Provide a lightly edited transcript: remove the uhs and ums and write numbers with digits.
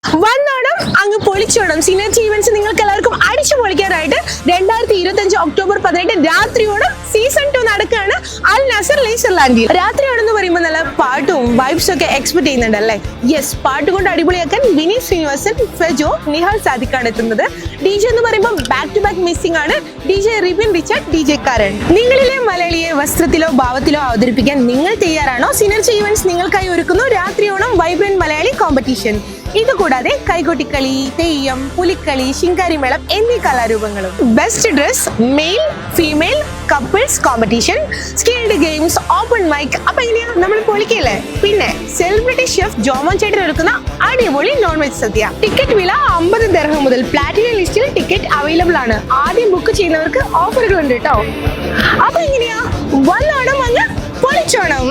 വന്നോണം അങ്ങ് പൊളിച്ചോണം. Synergy events നിങ്ങൾക്ക് എല്ലാവർക്കും അടിച്ചു പൊളിക്കാനായിട്ട് 2025 ഒക്ടോബർ 18 രാത്രിയോണം സീസൺ 2 നടക്കുകയാണ് അൽ നസർ ലേസർലാൻഡിൽ. രാത്രിയോണം എന്ന് പറയുമ്പോൾ നല്ല പാട്ടും വൈബ്സും ഒക്കെ എക്സ്പെക്ട് ചെയ്യുന്നുണ്ടല്ലേ? യെസ്, പാട്ട് കൊണ്ട് അടിപൊളിയാക്കാൻ വിനീത് ശ്രീനിവാസൻ, ഫെജോ, നിഹാൽ സാദിഖാണ് എത്തുന്നത്. DJ എന്ന് പറയുമ്പോൾ ബാക്ക് ടു ബാക്ക് മിസ്സിംഗ് ആണ് DJ Ribin Richard, DJ Karan. നിങ്ങളിലെ മലയാളിയെ വസ്ത്രത്തിലോ ഭാവത്തിലോ അവതരിപ്പിക്കാൻ നിങ്ങൾ തയ്യാറാണോ? സിനർജി ഈവന്റ്സ് നിങ്ങൾക്കായി ഒരുക്കുന്നു രാത്രിയോണം വൈബ്രന്റ് മലയാളി കോമ്പറ്റീഷൻ. ഇതുകൂടാതെ കൈകൊട്ടിക്കളി, തെയ്യം, പുലിക്കളി, ശിങ്കാരിമേളം എന്നീ കലാരൂപങ്ങളും. Best dress, male, female, couples competition, skilled games, open mic. അപ്പൊ എങ്ങനെയാ നമ്മൾ പൊളിക്കല്ലേ? പിന്നെ സെലിബ്രിറ്റി ഷെഫ് ജോമോൻ ചേട്ടൻ ഒരുക്കുന്ന അടിപൊളി നോൺ വെജ് സദ്യ. ടിക്കറ്റ് വില 50 ദിർഹം മുതൽ. പ്ലാറ്റിനം ലിസ്റ്റിൽ ടിക്കറ്റ് അവൈലബിൾ ആണ്. ആദ്യം ബുക്ക് ചെയ്യുന്നവർക്ക് ഓഫറുകൾ ഉണ്ട് കേട്ടോ. അപ്പൊ എങ്ങനെയാ? വന്നോണം അങ്ങ് പൊളിച്ചോണം.